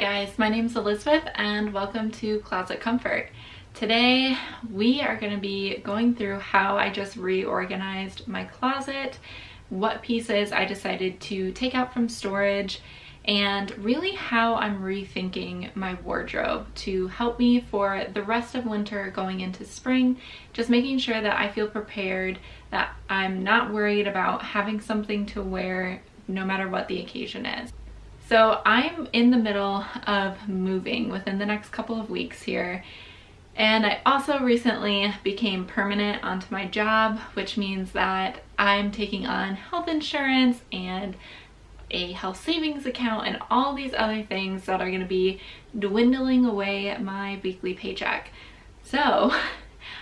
guys, my name is Elizabeth and welcome to Closet Comfort. Today we are going to be going through how I just reorganized my closet, what pieces I decided to take out from storage, and really how I'm rethinking my wardrobe to help me for the rest of winter going into spring, just making sure that I feel prepared, that I'm not worried about having something to wear no matter what the occasion is. So I'm in the middle of moving within the next couple of weeks here, and I also recently became permanent onto my job, which means that I'm taking on health insurance and a health savings account and all these other things that are going to be dwindling away my weekly paycheck. So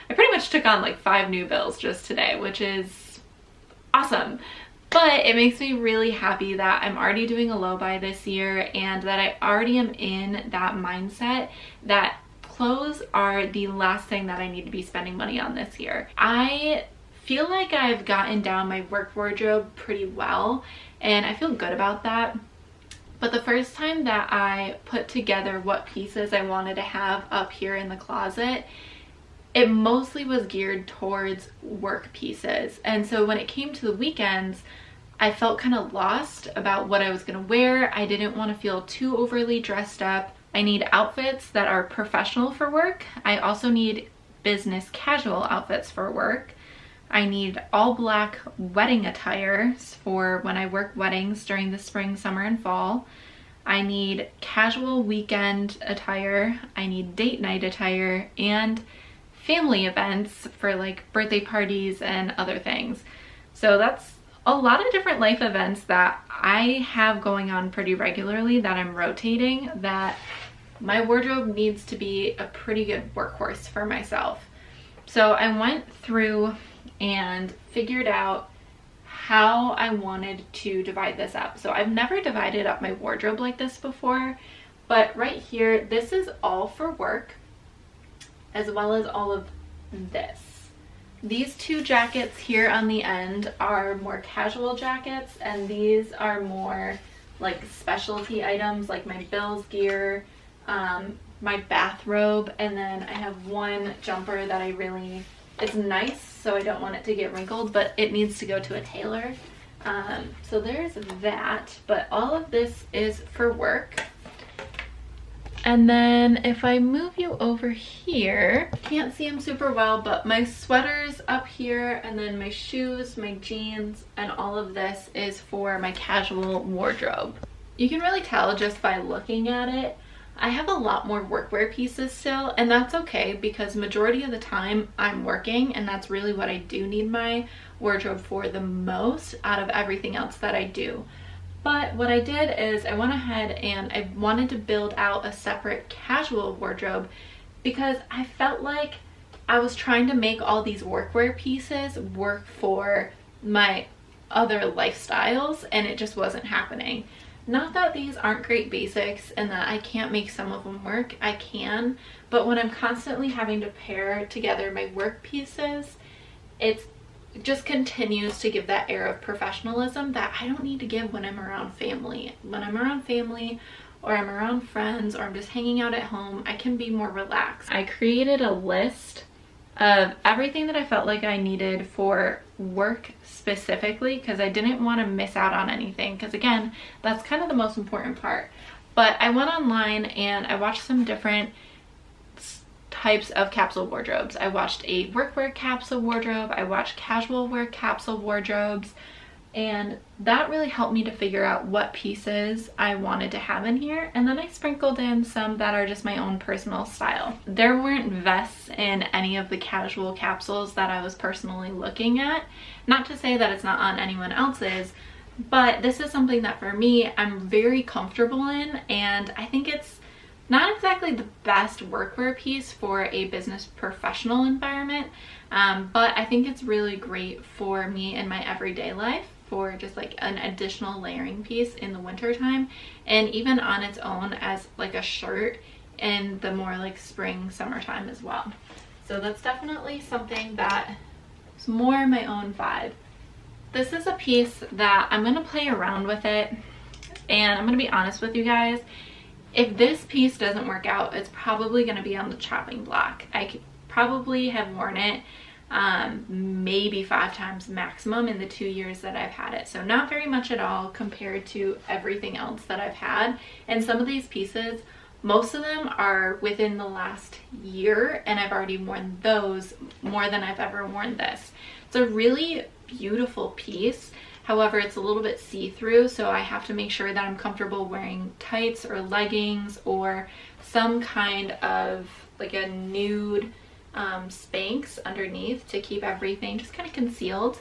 I pretty much took on like 5 new bills just today, which is awesome. But it makes me really happy that I'm already doing a low buy this year and that I already am in that mindset that clothes are the last thing that I need to be spending money on this year. I feel like I've gotten down my work wardrobe pretty well and I feel good about that. But the first time that I put together what pieces I wanted to have up here in the closet, it mostly was geared towards work pieces. And so when it came to the weekends, I felt kind of lost about what I was going to wear. I didn't want to feel too overly dressed up. I need outfits that are professional for work. I also need business casual outfits for work. I need all black wedding attire for when I work weddings during the spring, summer, and fall. I need casual weekend attire. I need date night attire and family events for like birthday parties and other things. So that's a lot of different life events that I have going on pretty regularly that I'm rotating, that my wardrobe needs to be a pretty good workhorse for myself. So I went through and figured out how I wanted to divide this up. So I've never divided up my wardrobe like this before, but right here, this is all for work, as well as all of this. These 2 jackets here on the end are more casual jackets, and these are more like specialty items like my Bills gear, my bathrobe, and then I have one jumper that it's nice, so I don't want it to get wrinkled, but it needs to go to a tailor. So there's that, but all of this is for work. And then if I move you over here, can't see them super well, but my sweaters up here, and then my shoes, my jeans, and all of this is for my casual wardrobe. You can really tell just by looking at it, I have a lot more workwear pieces still, and that's okay because majority of the time I'm working, and that's really what I do need my wardrobe for the most out of everything else that I do. But what I did is I went ahead and I wanted to build out a separate casual wardrobe because I felt like I was trying to make all these workwear pieces work for my other lifestyles, and it just wasn't happening. Not that these aren't great basics and that I can't make some of them work, I can, but when I'm constantly having to pair together my work pieces, it just continues to give that air of professionalism that I don't need to give when I'm around family. When I'm around family or I'm around friends or I'm just hanging out at home, I can be more relaxed. I created a list of everything that I felt like I needed for work specifically because I didn't want to miss out on anything, because again, that's kind of the most important part. But I went online and I watched some different types of capsule wardrobes. I watched a workwear capsule wardrobe, I watched casual wear capsule wardrobes, and that really helped me to figure out what pieces I wanted to have in here. And then I sprinkled in some that are just my own personal style. There weren't vests in any of the casual capsules that I was personally looking at. Not to say that it's not on anyone else's, but this is something that for me I'm very comfortable in, and I think it's not exactly the best workwear piece for a business professional environment, but I think it's really great for me in my everyday life, for just like an additional layering piece in the winter time, and even on its own as like a shirt in the more like spring, summertime as well. So that's definitely something that is more my own vibe. This is a piece that I'm gonna play around with it, and I'm gonna be honest with you guys, if this piece doesn't work out, it's probably going to be on the chopping block. I could probably have worn it maybe 5 times maximum in the 2 years that I've had it. So not very much at all compared to everything else that I've had. And some of these pieces, most of them are within the last year, and I've already worn those more than I've ever worn this. It's a really beautiful piece. However, it's a little bit see-through, so I have to make sure that I'm comfortable wearing tights or leggings or some kind of like a nude Spanx underneath to keep everything just kind of concealed.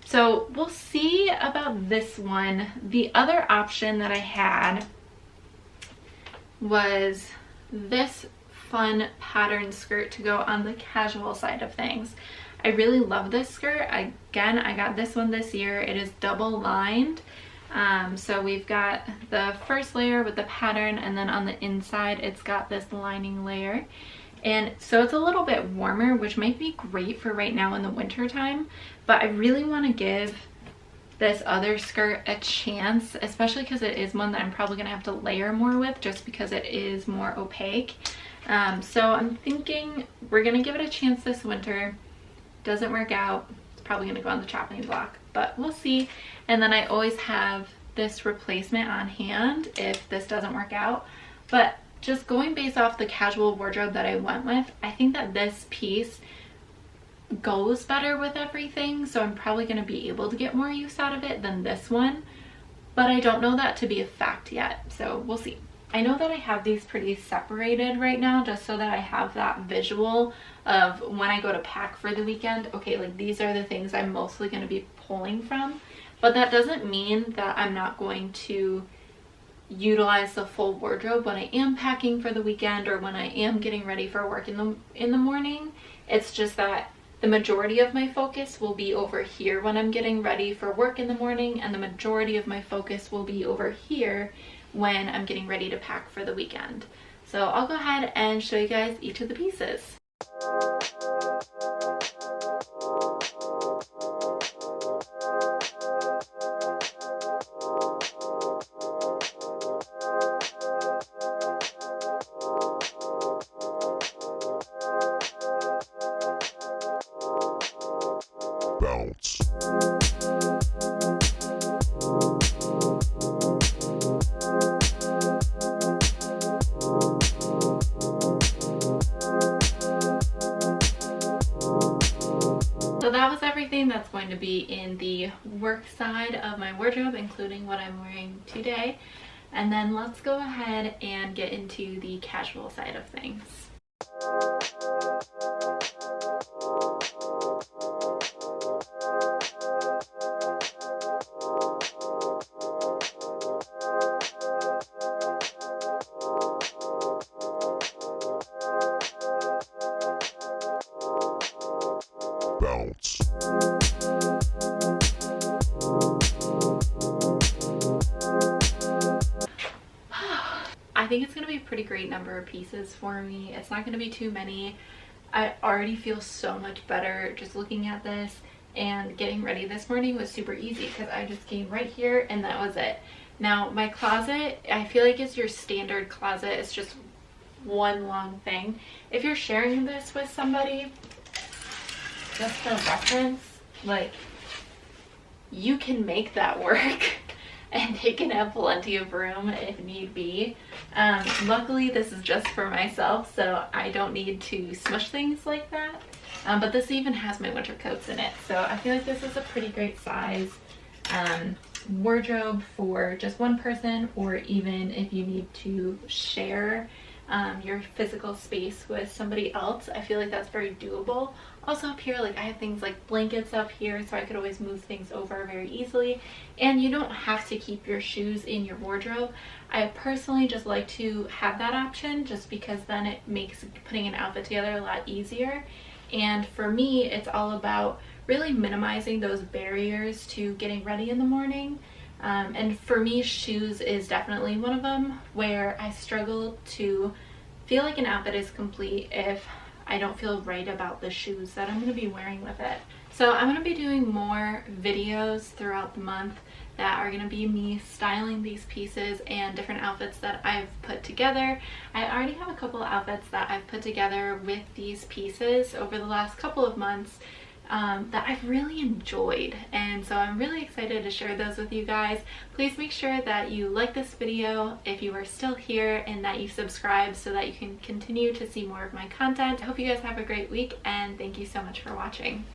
So we'll see about this one. The other option that I had was this fun pattern skirt to go on the casual side of things. I really love this skirt. Again, I got this one this year. It is double lined. So we've got the first layer with the pattern, and then on the inside it's got this lining layer. And so it's a little bit warmer, which might be great for right now in the winter time, but I really want to give this other skirt a chance, especially because it is one that I'm probably going to have to layer more with just because it is more opaque. So I'm thinking we're going to give it a chance this winter. Doesn't work out, it's probably going to go on the chopping block, but we'll see. And then I always have this replacement on hand if this doesn't work out. But just going based off the casual wardrobe that I went with, I think that this piece goes better with everything, so I'm probably going to be able to get more use out of it than this one, but I don't know that to be a fact yet, so we'll see. I know that I have these pretty separated right now just so that I have that visual of when I go to pack for the weekend, okay, like these are the things I'm mostly going to be pulling from, but that doesn't mean that I'm not going to utilize the full wardrobe when I am packing for the weekend or when I am getting ready for work in the morning. It's just that the majority of my focus will be over here when I'm getting ready for work in the morning, and the majority of my focus will be over here when I'm getting ready to pack for the weekend. So I'll go ahead and show you guys each of the pieces. Bounce. So that was everything that's going to be in the work side of my wardrobe, including what I'm wearing today. And then let's go ahead and get into the casual side of things. Bounce. I think it's going to be a pretty great number of pieces for me. It's not going to be too many. I already feel so much better just looking at this, and getting ready this morning was super easy because I just came right here and that was it. Now my closet, I feel like it's your standard closet. It's just one long thing. If you're sharing this with somebody, just for reference, like, you can make that work and they can have plenty of room if need be. Luckily this is just for myself, so I don't need to smush things like that. But this even has my winter coats in it, so I feel like this is a pretty great size wardrobe for just one person, or even if you need to share your physical space with somebody else. I feel like that's very doable. Also up here, like, I have things like blankets up here, so I could always move things over very easily, and you don't have to keep your shoes in your wardrobe. I personally just like to have that option just because then it makes putting an outfit together a lot easier. And for me, it's all about really minimizing those barriers to getting ready in the morning. And for me, shoes is definitely one of them, where I struggle to feel like an outfit is complete if I don't feel right about the shoes that I'm going to be wearing with it. So I'm going to be doing more videos throughout the month that are going to be me styling these pieces and different outfits that I've put put together. I already have a couple of outfits that I've put together with these pieces over the last couple of months that I've really enjoyed, and so I'm really excited to share those with you guys. Please make sure that you like this video if you are still here, and that you subscribe so that you can continue to see more of my content. I hope you guys have a great week, and thank you so much for watching.